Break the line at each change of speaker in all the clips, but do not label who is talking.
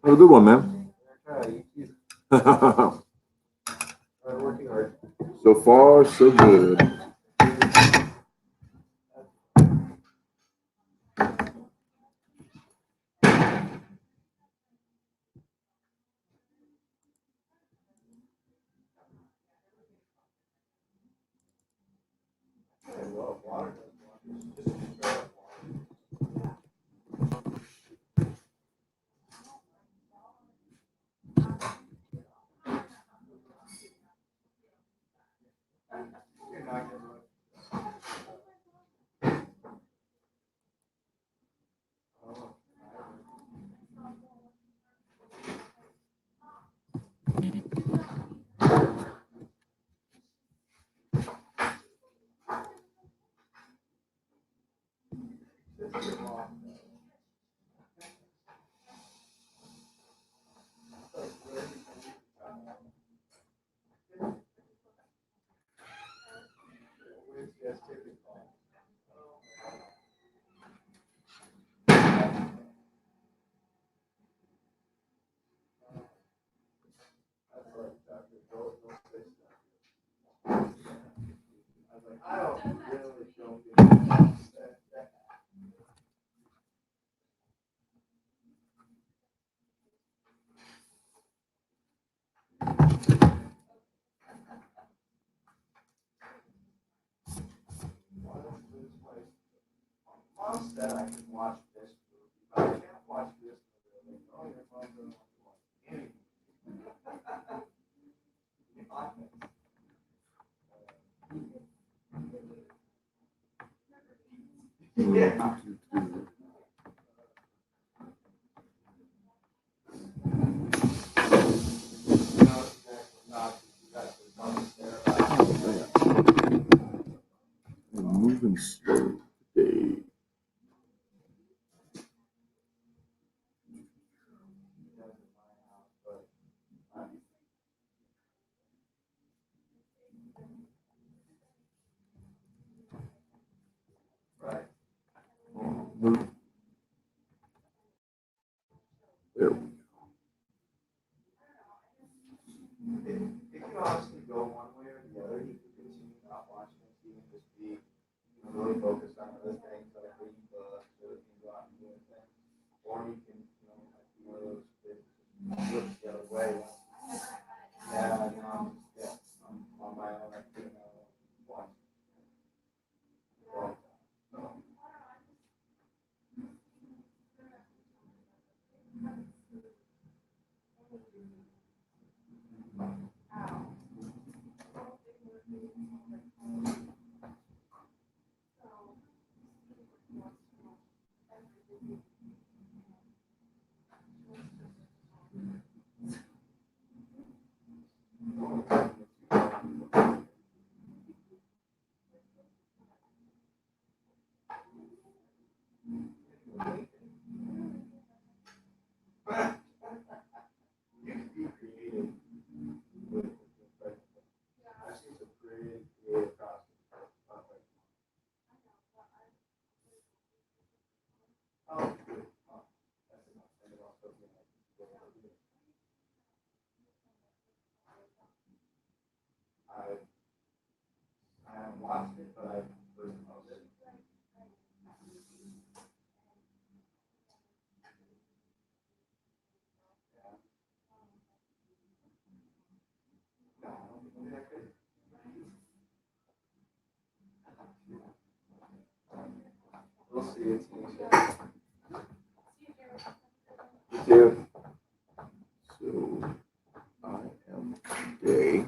Have a good one, man. So far, so good. I'm moving slow today. Yeah. So today.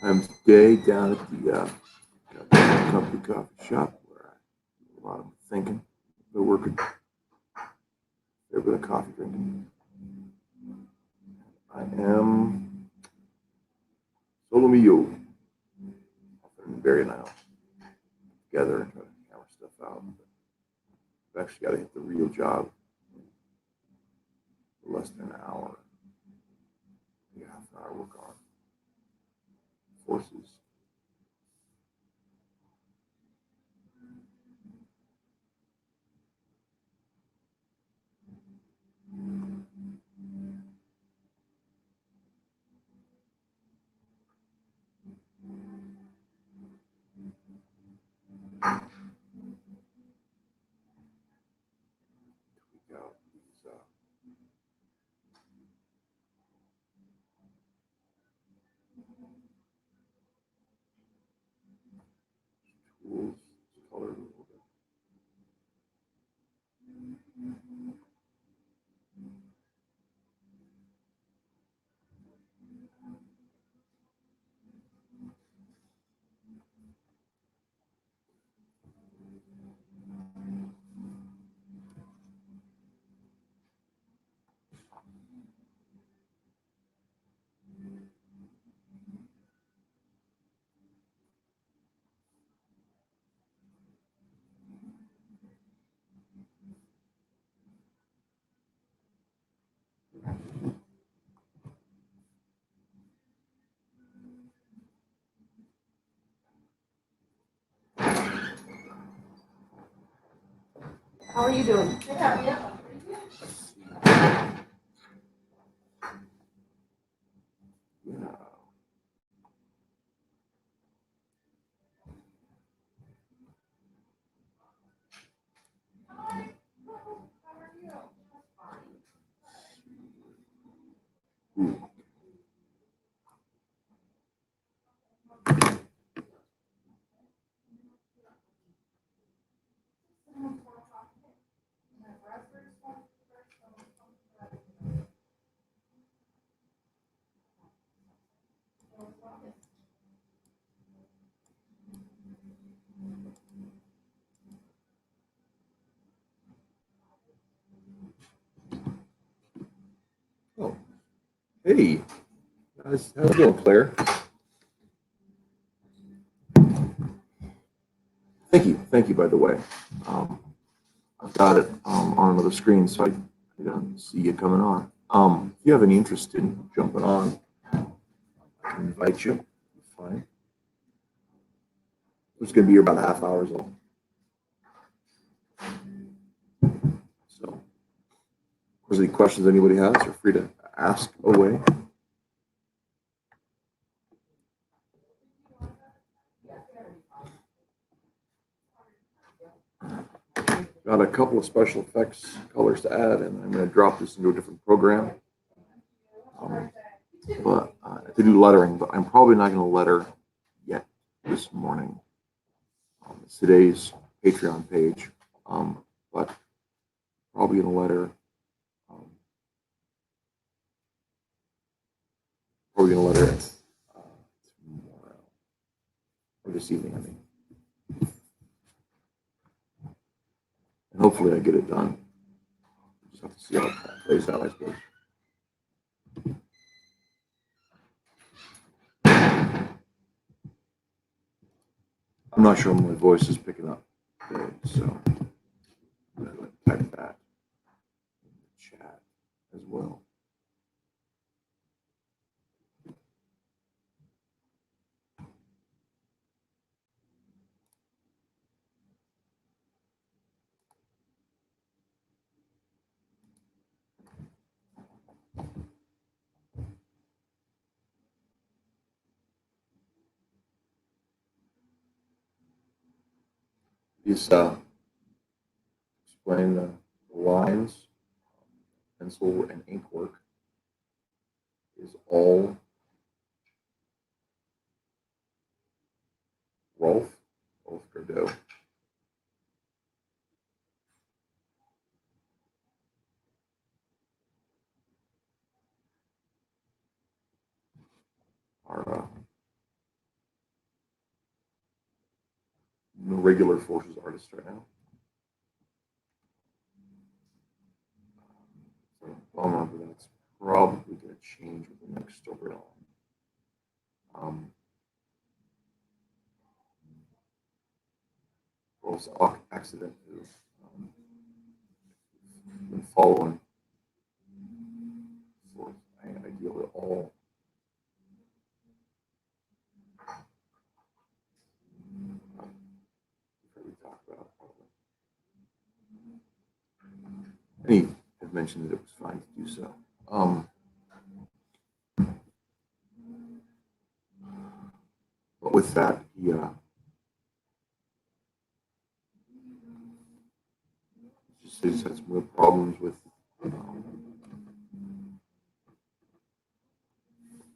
I'm today down at the company coffee shop where I do a lot of thinking, the working, a bit of coffee drinking. I am solo mio. And Barry and I will together and try to hammer stuff out. But I've actually got to hit the real job for less than an hour. Maybe half an hour work on forces. Tweak out these tools, color a little bit.
How are you doing?
Yeah. Ooh. Oh, hey, how's it going, Claire? Thank you, by the way. I've got it on another screen, so I don't see you coming on. If you have any interest in jumping on, I can invite you. Fine. It's going to be here about a half hour old. So, if there's any questions anybody has, feel free to ask away. Got a couple of special effects colors to add, and I'm going to drop this into a different program. But to do lettering, but I'm probably not going to letter yet this morning. It's today's Patreon page, but probably going to letter. Probably going to letter it tomorrow. this evening, I mean. And hopefully I get it done. Just have to see how it plays out, I suppose. I'm not sure my voice is picking up today, so I'm going to type that in the chat as well. These explain the lines, pencil and ink work is all Rolf Godot. Our regular Forces artist right now. So bummer, but that's probably going to change with the next storyline. Rolf's accident is been following for ideally all we talk about probably. And he had mentioned that it was fine to do so. But with that, he just says he's had some real problems with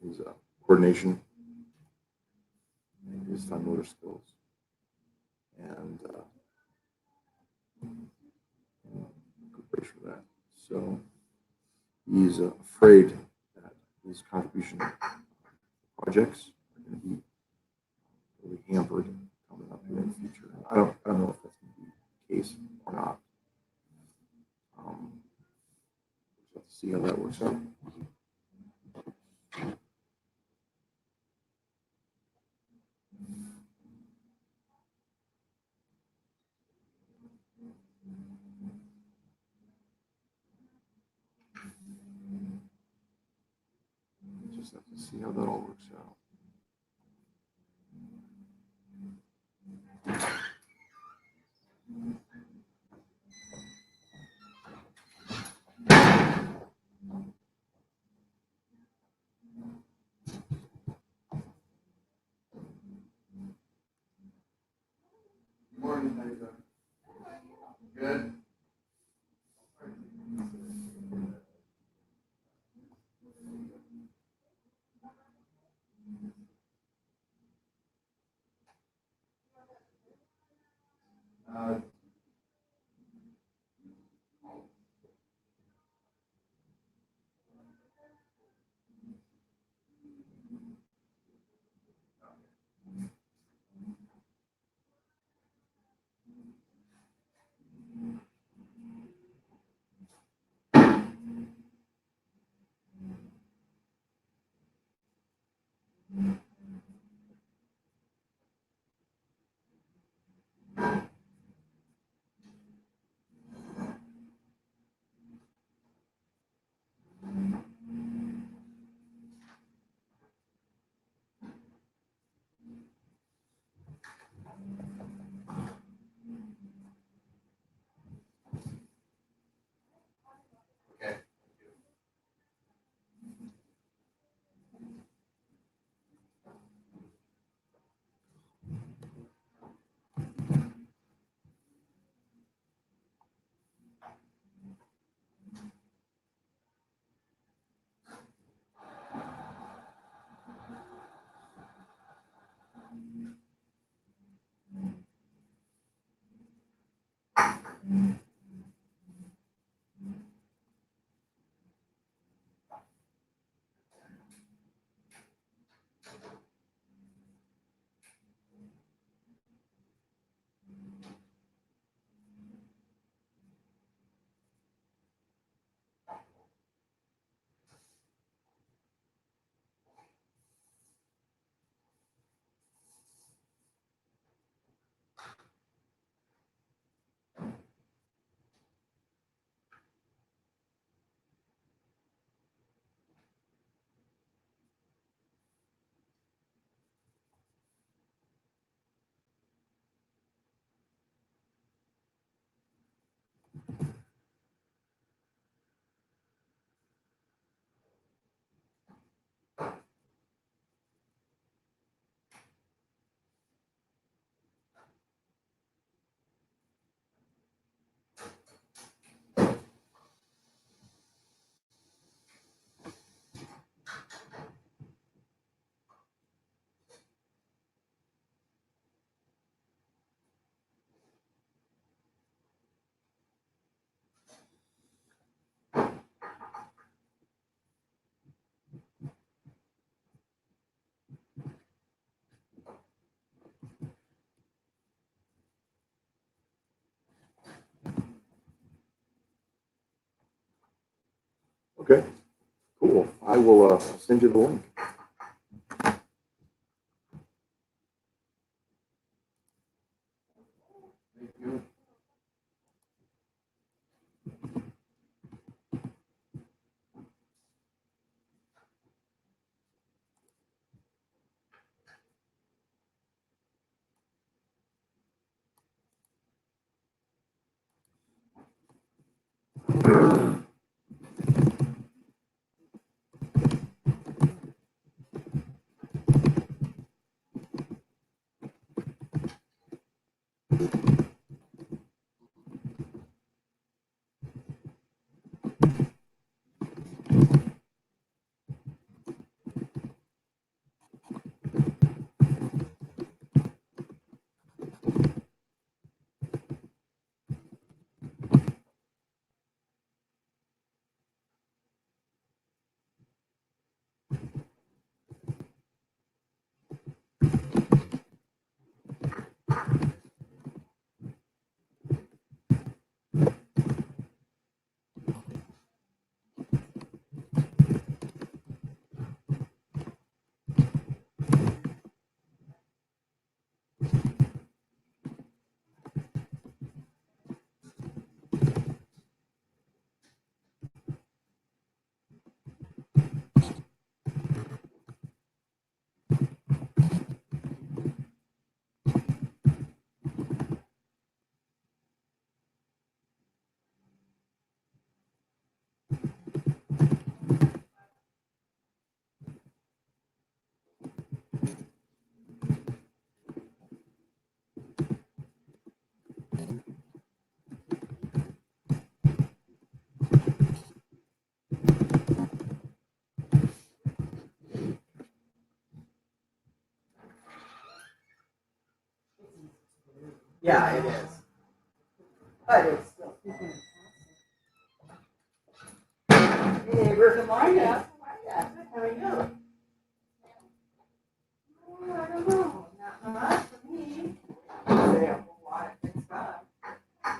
his coordination, and his fine motor skills, and good place for that. So he's afraid that his contribution projects are going to be really hampered coming up here in the future. I don't know if that's going to be the case or not. We'll have to see how that works out. Just have to see how that all works out. Morning, how you doing? Good. Okay. I will send you the link. Thank you.
Yeah, it is. But it's still. Hey, Rick and Marta. How are you? Oh, I don't know. Not much for me. They have a lot of good stuff. I've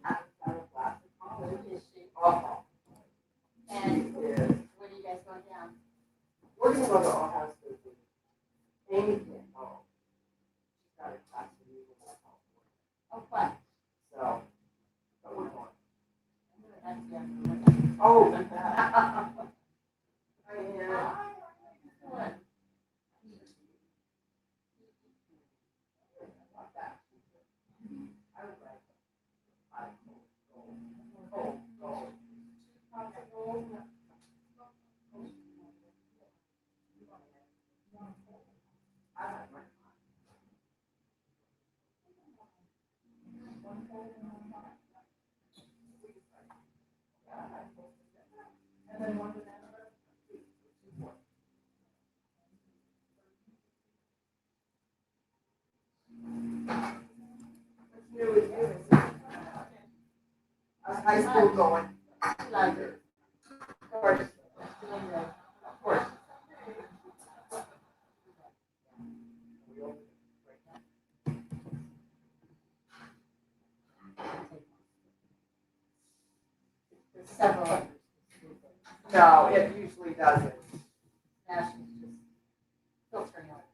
got a class at college. Oh.
And
Yeah.
when are you guys going down?
We're gonna go to our house visit. Amy can't go. She's got a class to do with that.
Oh, fun.
So, but we're going.
That's good.
Oh, like that. Yeah.
Fun.
I would like gold. And then one of them. What's new with you? How's high school going?
Love it.
Of course.
Doing good.
Of course.
Several.
No, it usually doesn't.
Now she's just filtering out.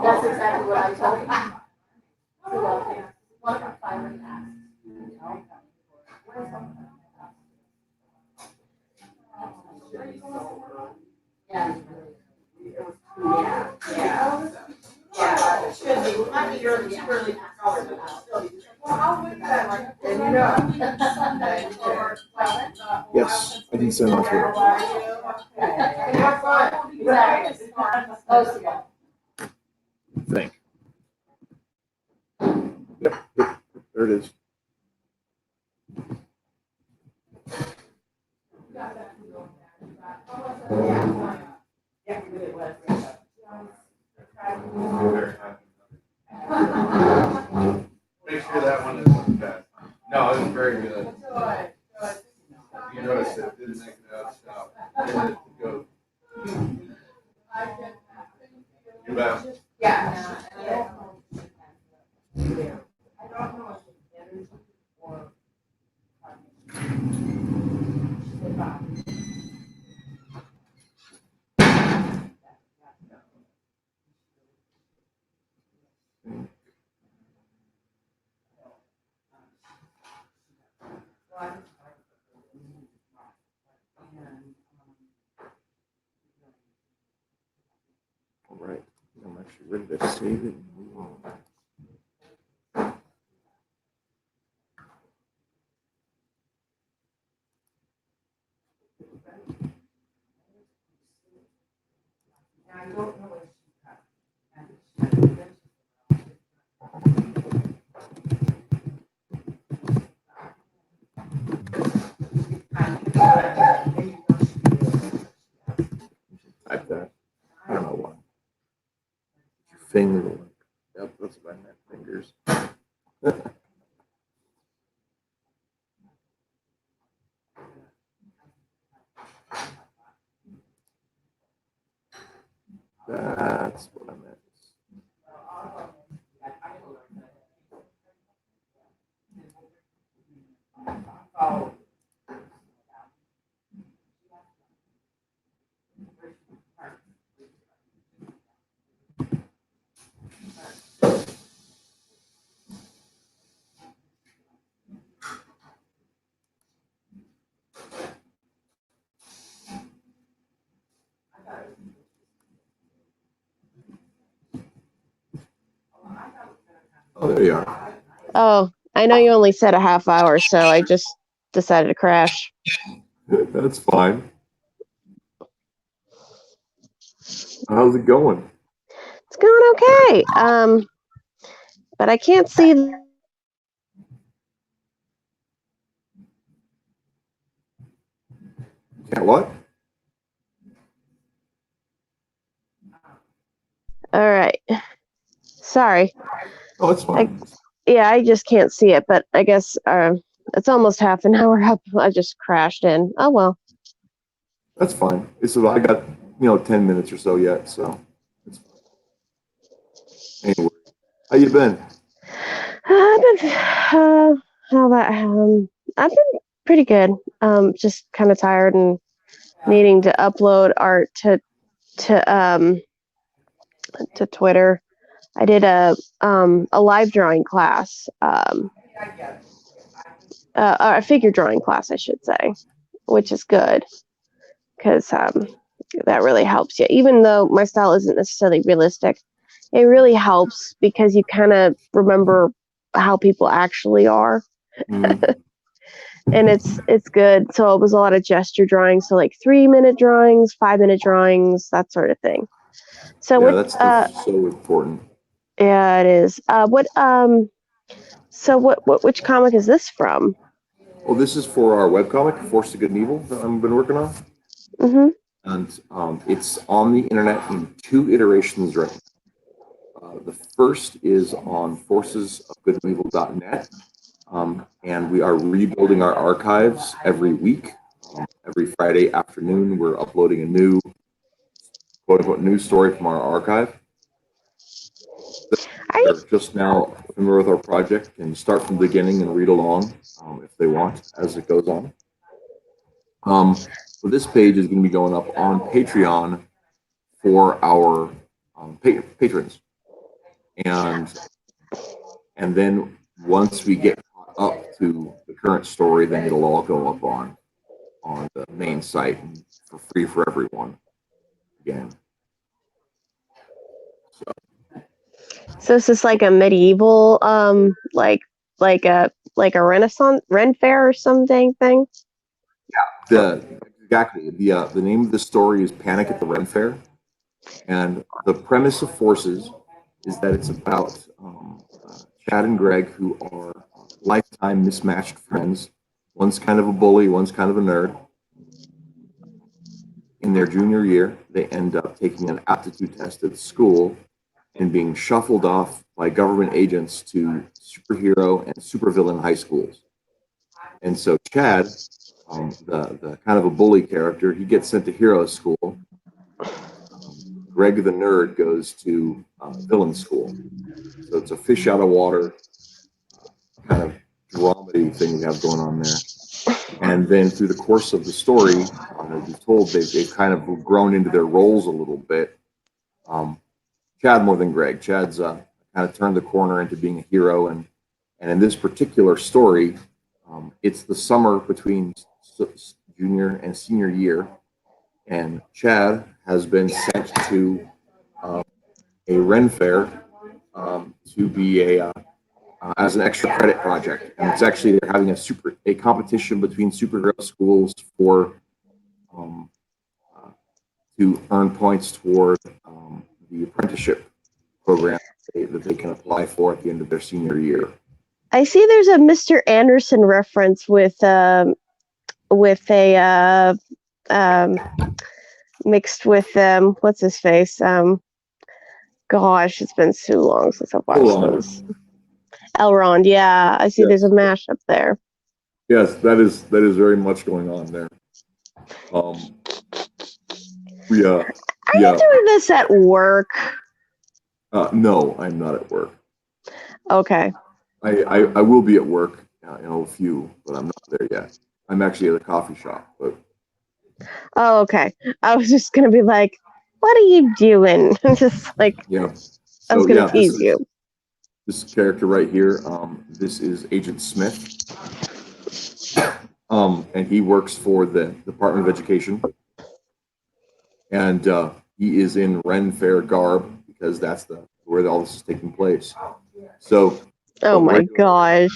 That's exactly what I told him. So, one of them finally asked, you know? Yeah.
Yeah, yeah. Yeah, it should be. It might be early, too early for color, but still. Well, how would that? And you know.
Yes, I can send that through.
Have fun.
Exactly. Oh, yeah.
Think. Yep, there it is.
Yeah, we really was.
Make sure that one isn't bad. No, it was very good. You noticed it didn't make it out stop. It goes. You bet.
Yeah. I don't know if the energy
ready to save it and move on. Type that. I don't know why. Your finger. Yep, that's what I meant. Fingers. That's what I meant. Oh, there you are.
Oh, I know you only said a half hour, so I just decided to crash.
That's fine. How's it going?
It's going okay. But I can't see.
Can't what?
All right. Sorry.
Oh, it's fine.
Yeah, I just can't see it, but I guess it's almost half an hour up. I just crashed in. Oh well.
That's fine. I got 10 minutes or so yet, so it's fine. Anyway, how you been?
I've been, how about I've been pretty good. Just kind of tired and needing to upload art to Twitter. I did a live drawing class, a figure drawing class, I should say, which is good because that really helps you. Even though my style isn't necessarily realistic, it really helps because you kind of remember how people actually are.
Mm-hmm.
And it's good. So it was a lot of gesture drawings, so like 3-minute drawings, 5-minute drawings, that sort of thing. So
Yeah,
what?
that's so important.
Yeah, it is. So which comic is this from?
Well, this is for our webcomic, Force of Good and Evil, that I've been working on.
Mm-hmm.
And it's on the internet in 2 iterations right now. The first is on forcesofgoodandevil.net. And we are rebuilding our archives every week. Every Friday afternoon, we're uploading a new, quote unquote, news story from our archive. They're just now familiar with our project and start from the beginning and read along if they want as it goes on. So this page is going to be going up on Patreon for our patrons, and then once we get up to the current story, then it'll all go up on the main site for free for everyone again.
So this is like a medieval, like a Renaissance Ren Fair or some dang thing.
Exactly. The name of the story is Panic at the Ren Fair, and the premise of Forces is that it's about Chad and Greg, who are lifetime mismatched friends. One's kind of a bully, one's kind of a nerd. In their junior year, they end up taking an aptitude test at school and being shuffled off by government agents to superhero and supervillain high schools. And so Chad, the kind of a bully character, he gets sent to hero school. Greg the nerd goes to villain school. So it's a fish out of water kind of dramedy thing we have going on there. And then through the course of the story, as you're told, they've kind of grown into their roles a little bit. Chad more than Greg. Chad's kind of turned the corner into being a hero, and in this particular story, it's the summer between junior and senior year, and Chad has been sent to a Ren Fair to be as an extra credit project, and it's actually they're having a competition between superhero schools for um, uh, to earn points toward the apprenticeship program that they can apply for at the end of their senior year.
I see there's a Mr. Anderson reference with a um, mixed with what's his face? Gosh, it's been so long since I've watched
Hold on.
those. Elrond, yeah, I see.
Yes.
There's a mashup there.
Yes, that is very much going on there. We
Are you doing this at work?
No, I'm not at work.
Okay.
I will be at work in a few, but I'm not there yet. I'm actually at a coffee shop, but
Oh, okay. I was just gonna be like, "What are you doing?" Just like
yeah.
I was
So
gonna
yeah,
tease you.
this character right here. This is Agent Smith. And he works for the Department of Education, and he is in Ren Fair garb because that's where all this is taking place. So,
Oh my gosh.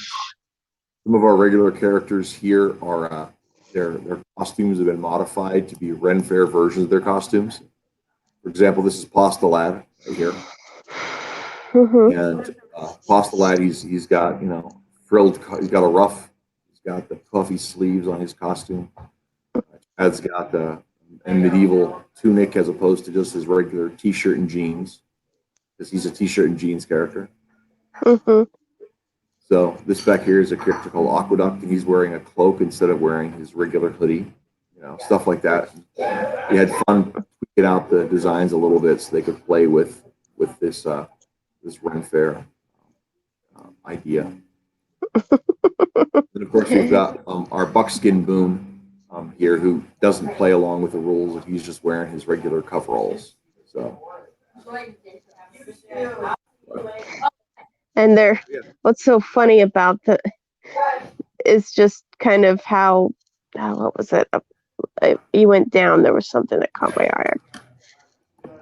some of our regular characters here are their costumes have been modified to be Ren Fair versions of their costumes. For example, this is Pasta Lad right here, and Pasta Lad he's got frilled. He's got a ruff. He's got the puffy sleeves on his costume. Chad's got a medieval tunic as opposed to just his regular t-shirt and jeans, because he's a t-shirt and jeans character. So this back here is a character called Aqueduct, and he's wearing a cloak instead of wearing his regular hoodie. Stuff like that. We had fun tweaking out the designs a little bit so they could play with this Ren Fair idea. And of course, we've got our Buckskin Boone here, who doesn't play along with the rules. He's just wearing his regular coveralls. So.
And what's so funny about is just kind of how what was it? You went down. There was something that caught my eye.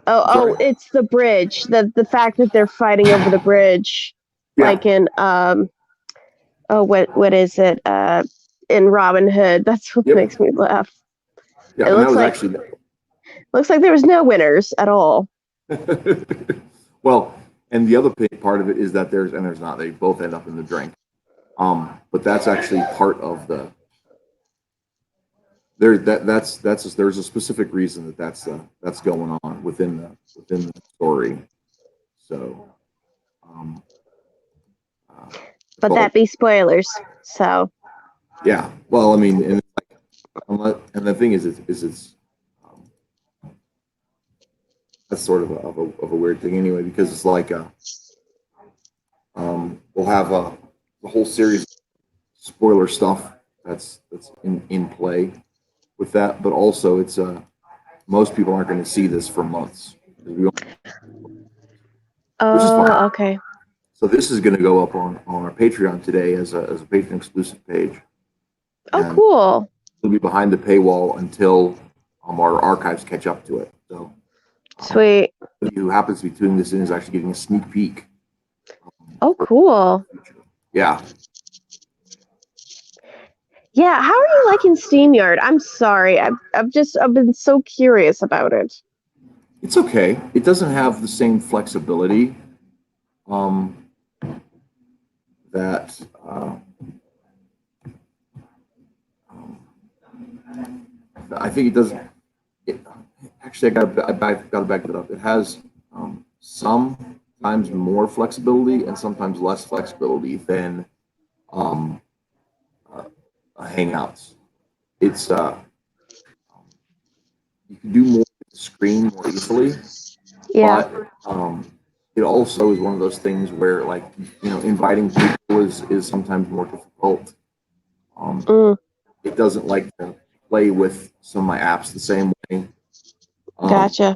Oh, it's the bridge. The fact that they're fighting over the bridge, like in what is it? In Robin Hood. That's what makes me laugh.
Yeah,
it looks like there was no winners at all.
Well, and the other part of it is that there's not. They both end up in the drink. But that's actually part of the. There's a specific reason that's going on within the story. So.
But that be spoilers. So.
Yeah. Well, I mean, and the thing is it's. That's sort of a weird thing anyway, because it's like we'll have the whole series of spoiler stuff that's in play with that, but also it's most people aren't going to see this for months.
Oh, okay.
So this is going to go up on our Patreon today as a patron exclusive page.
Oh, cool.
It'll be behind the paywall until our archives catch up to it. So.
Sweet.
Who happens to be tuning this in is actually getting a sneak peek.
Oh, cool.
Yeah.
Yeah, how are you liking SteamYard? I'm sorry. I've been so curious about it.
It's okay. It doesn't have the same flexibility that I think it doesn't. Actually, I got to back it up. It has sometimes more flexibility and sometimes less flexibility than Hangouts. It's you can do more with the screen more easily.
Yeah.
But it also is one of those things where, like, inviting people is sometimes more difficult. It doesn't like to play with some of my apps the same way.
Gotcha.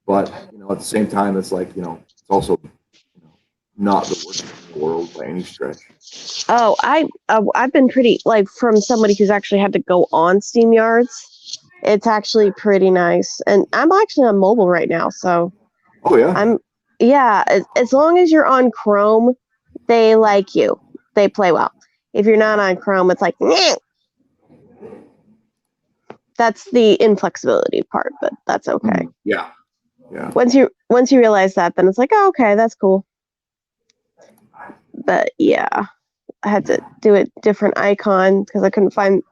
But at the same time, it's like it's also not the worst thing in the world by any stretch.
Oh, I've been pretty, like, from somebody who's actually had to go on SteamYards. It's actually pretty nice, and I'm actually on mobile right now, so.
Oh yeah.
Yeah, as long as you're on Chrome, they like you. They play well. If you're not on Chrome, it's like, "Nyeh." That's the inflexibility part, but that's okay.
Yeah. Yeah.
Once you realize that, then it's like, oh, okay, that's cool. But yeah, I had to do a different icon because I couldn't find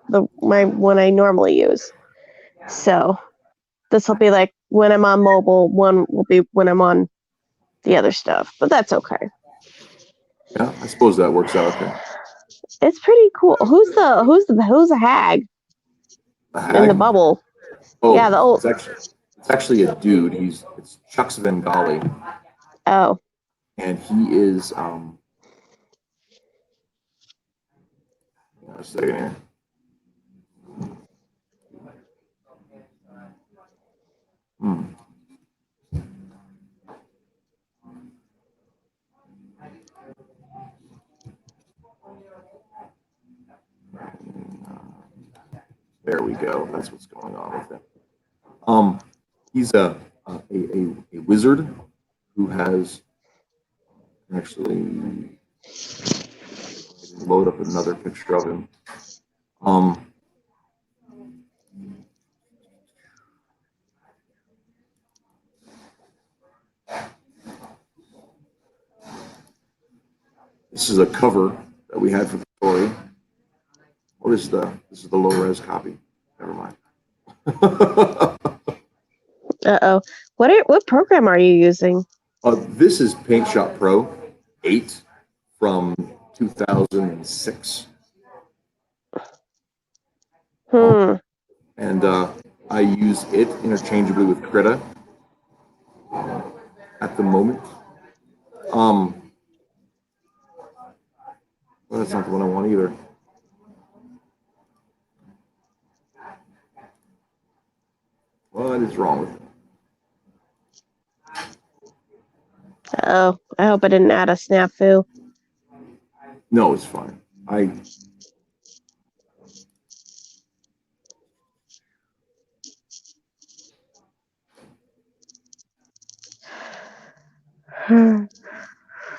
my one I normally use. So this will be like when I'm on mobile. One will be when I'm on the other stuff, but that's okay.
Yeah. I suppose that works out okay.
It's pretty cool. Who's the hag
A
in the
hag?
bubble? Yeah, the
Oh,
old.
it's actually a dude. It's Chuck Svengali,
Oh,
and he is a second here. Hmm. There we go. That's what's going on with it. He's a wizard who has actually load up another picture of him. Um, this is a cover that we had for the story. What is this is the low res copy. Never mind.
uh-oh. What program are you using?
This is Paint Shop Pro 8 from 2006.
Hmm.
And I use it interchangeably with Krita at the moment. Well, that's not the one I want either. What is wrong with it?
Oh, I hope I didn't add a snafu.
No, it's fine.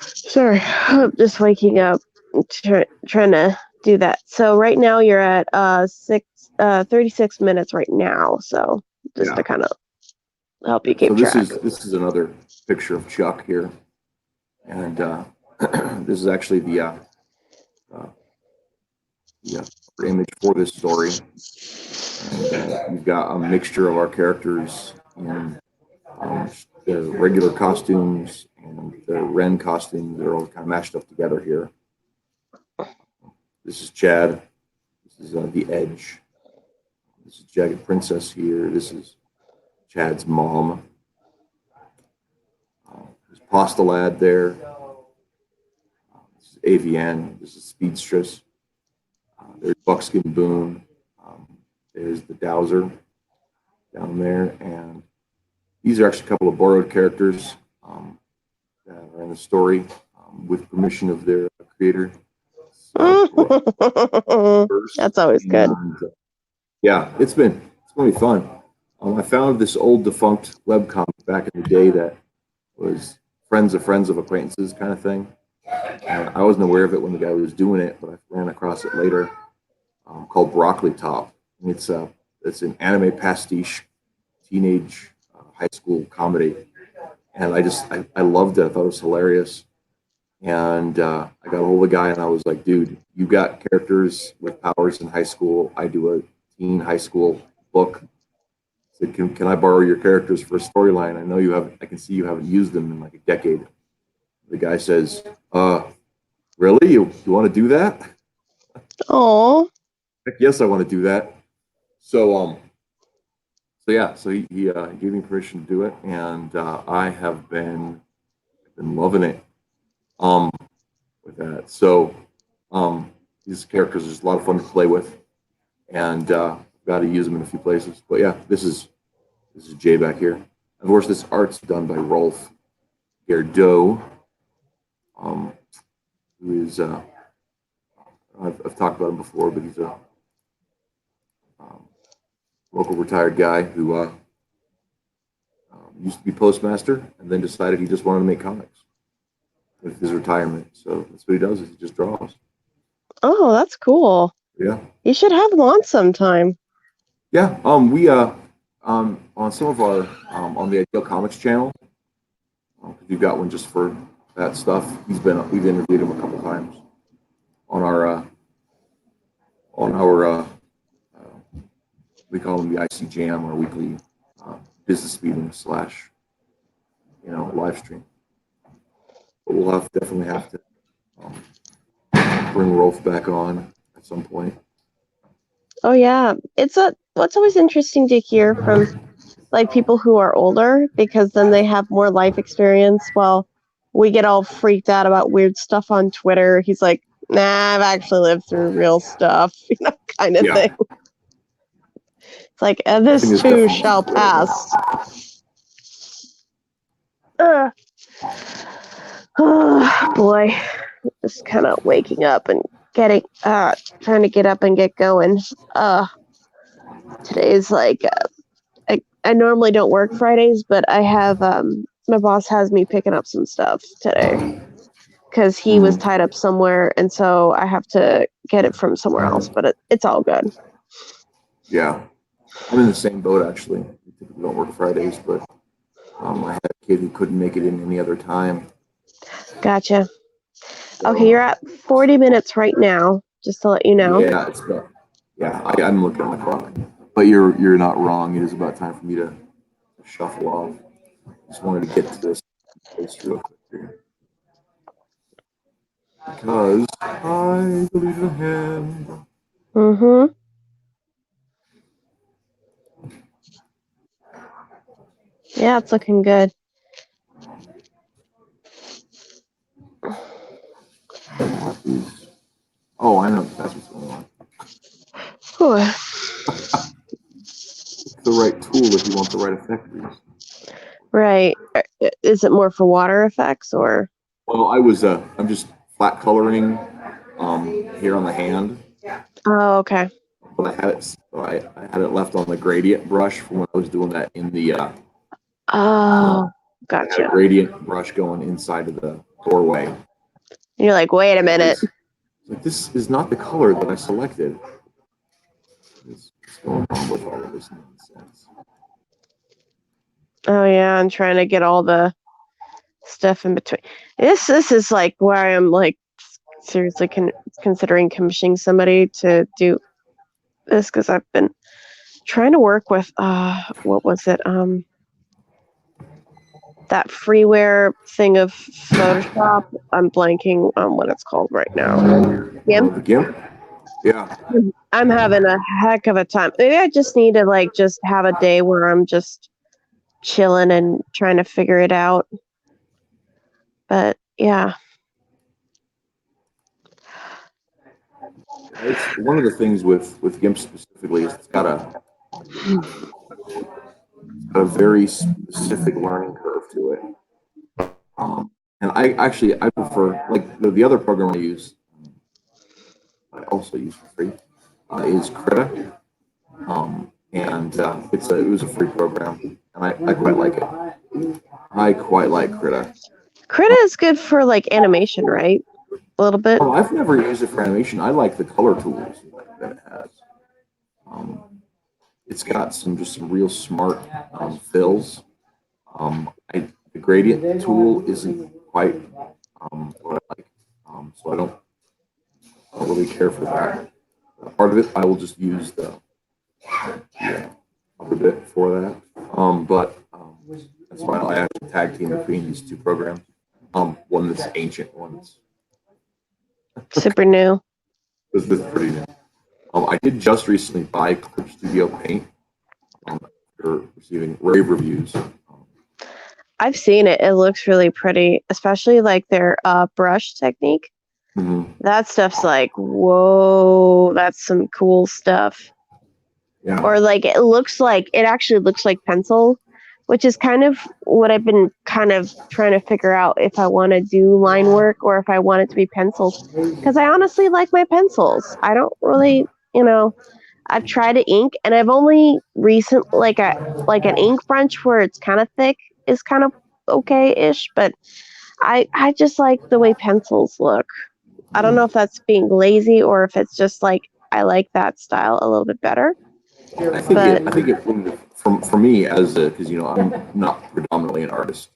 Sorry, I'm just waking up, trying to do that. So right now you're at 36 minutes right now. So just
Yeah.
to kind of help you
So
keep track.
this is another picture of Chuck here, and this is actually uh, the image for this story. And you've got a mixture of our characters in their regular costumes and their Ren costumes. They're all kind of mashed up together here. This is Chad. This is the Edge. This is Jagged Princess here. This is Chad's mom. There's Pasta Lad there. This is AVN. This is Speedstress. There's Buckskin Boone. There's the Dowser down there. And these are actually a couple of borrowed characters that are in the story with permission of their creator.
That's always good.
And, yeah, it's going to be fun. I found this old defunct webcomic back in the day that was friends of acquaintances kind of thing. I wasn't aware of it when the guy was doing it, but I ran across it later. Called Broccoli Top. And it's an anime pastiche teenage high school comedy, and I loved it. I thought it was hilarious. And I got a hold of the guy and I was like, dude, you got characters with powers in high school. I do a teen high school book. I said, can I borrow your characters for a storyline? I know you have, I can see you haven't used them in like a decade. The guy says, really? You want to do that?
Oh,
Heck yes, I want to do that. So yeah, so he gave me permission to do it, and I have been loving it with that. So these characters are just a lot of fun to play with, and got to use them in a few places. But yeah, this is Jay back here. Of course, this art's done by Rolf Gerdo, um, who is I've talked about him before, but he's a local retired guy who used to be postmaster, and then decided he just wanted to make comics with his retirement. So that's what he does. Is he just draws.
Oh, that's cool.
Yeah.
You should have him on sometime.
Yeah. We on some of our on the Ideal Comics channel, we've got one just for that stuff. We've interviewed him a couple times on our we call them the IC Jam, our weekly business meeting slash live stream. But we'll definitely have to bring Rolf back on at some point.
Oh yeah, it's always interesting to hear from like people who are older because then they have more life experience. While we get all freaked out about weird stuff on Twitter, he's like, "Nah, I've actually lived through real stuff," kind of
Yeah.
thing. It's like,
I think
this
it's
too
definitely
shall pass. Oh boy, just kind of waking up and trying to get up and get going. Today's like, I normally don't work Fridays, but I have my boss has me picking up some stuff today because he was tied up somewhere, and so I have to get it from somewhere else. But it's all good.
Yeah, I'm in the same boat actually. We typically don't work Fridays, but I had a kid who couldn't make it in any other time.
Gotcha. Okay, you're at 40 minutes right now, just to let you know.
Yeah, it's about. Yeah, I'm looking at my clock, but you're not wrong. It is about time for me to shuffle off. Just wanted to get to this place real quick here. Because I believe in him.
Mm-hmm. Yeah, it's looking good.
Oh, I know. That's what's going on.
Whew.
The right tool if you want the right effect.
Right. Is it more for water effects or?
Well, I'm just flat coloring here on the hand.
Oh, okay.
But I had it left on the gradient brush from when I was doing that in the
Oh,
I had
gotcha.
a gradient brush going inside of the doorway.
And you're like, wait a minute.
Like, this is not the color that I selected. What's going on with all of this nonsense?
Oh yeah, I'm trying to get all the stuff in between. This is like where I'm like seriously considering commissioning somebody to do this because I've been trying to work with what was it that freeware thing of Photoshop. I'm blanking on what it's called right now.
The GIMP? Yeah.
I'm having a heck of a time. Maybe I just need to like just have a day where I'm just chilling and trying to figure it out. But yeah.
It's one of the things with GIMP specifically is it's got a very specific learning curve to it. And I prefer like the other program I also use for free is Krita. And it was a free program, and I quite like it. I quite like Krita.
Krita is good for like animation, right? A little bit.
Oh, I've never used it for animation. I like the color tools that it has. It's got some real smart fills. The gradient tool isn't quite what I like, so I don't really care for that. Part of it, I will just use the other bit for that. But that's why I actually tag team between these two programs. One that's ancient, one that's
Super new.
this is pretty new. I did just recently buy Clip Studio Paint after receiving rave reviews.
I've seen it. It looks really pretty, especially like their brush technique.
Mm-hmm.
That stuff's like, whoa, that's some cool stuff.
Yeah.
Or like it actually looks like pencil, which is kind of what I've been kind of trying to figure out if I want to do line work or if I want it to be pencils. Because I honestly like my pencils. I don't really, I've tried to ink and I've only recent like an ink brunch where it's kind of thick is kind of okay-ish, but I just like the way pencils look. I don't know if that's being lazy or if it's just like I like that style a little bit better.
I think it for me as a, because I'm not predominantly an artist,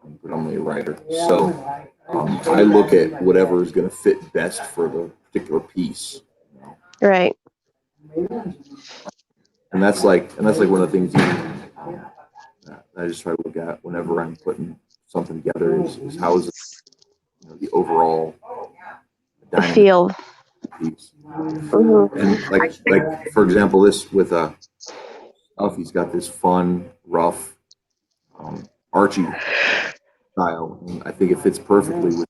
I'm predominantly a writer. So I look at whatever is going to fit best for the particular piece.
Right.
And that's like one of the things that I just try to look at whenever I'm putting something together is how is it, the overall
The
dynamic
feel.
piece.
Mhm.
And like for example, this with Alfie's got this fun, rough, Archie style, and I think it fits perfectly with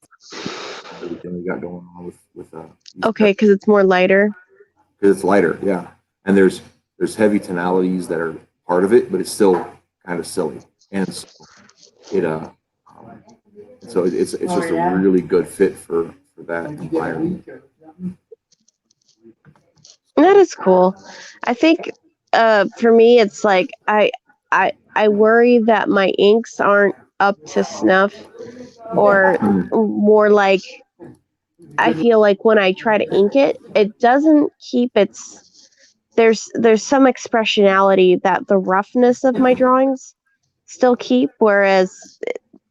everything we got going on with
Okay, because it's more lighter.
because it's lighter, yeah. And there's heavy tonalities that are part of it, but it's still kind of silly, and so it it's just a really good fit for that environment.
That is cool. I think for me it's like I worry that my inks aren't up to snuff, or more like I feel like when I try to ink it, it doesn't keep its there's some expressionality that the roughness of my drawings still keep, whereas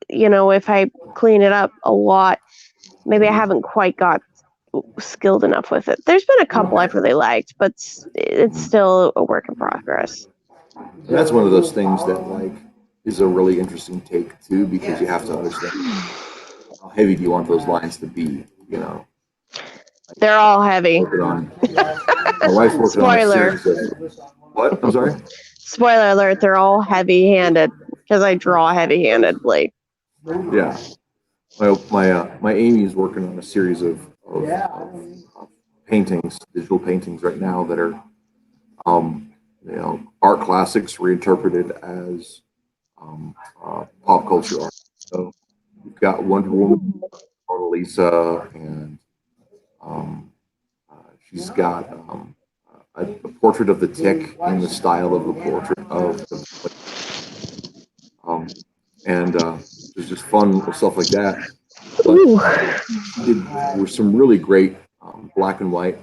if I clean it up a lot, maybe I haven't quite got skilled enough with it. There's been a couple I've really liked, but it's still a work in progress.
And that's one of those things that is a really interesting take too, because you have to understand how heavy do you want those lines to be.
They're all heavy.
My wife's working on a
Spoiler.
series of what? I'm sorry.
Spoiler alert, they're all heavy-handed because I draw heavy-handedly.
Yeah. My Amy is working on a series of paintings, digital paintings right now that are art classics reinterpreted as pop culture art. So you've got Wonder Woman, Mona Lisa, and she's got a portrait of the Tick in the style of the portrait of the and there's just fun stuff like that. But there was some really great black and white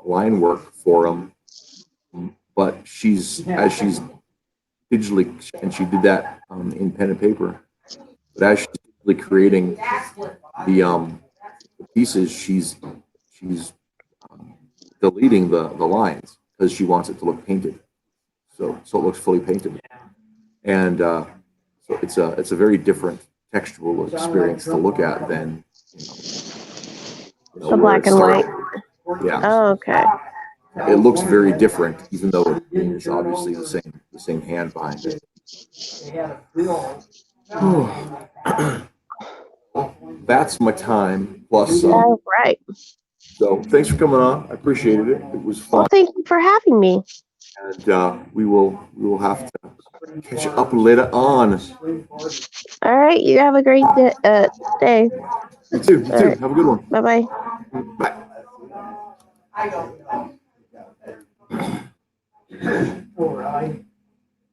line work for them. But she's digitally, and she did that in pen and paper. But as she's digitally creating the pieces, she's deleting the lines because she wants it to look painted. So it looks fully painted, and so it's a very different textual experience to look at than
The black and white.
Yeah.
Oh, okay.
It looks very different, even though it is obviously the same hand behind it. That's my time. Plus,
All right.
so thanks for coming on. I appreciated it. It was fun,
Well, thank you for having me.
and we will have to catch up later on.
All right. You have a great day.
You too. You
All
too.
right.
Have a good one.
Bye-bye.
Bye.
I don't know.
All right.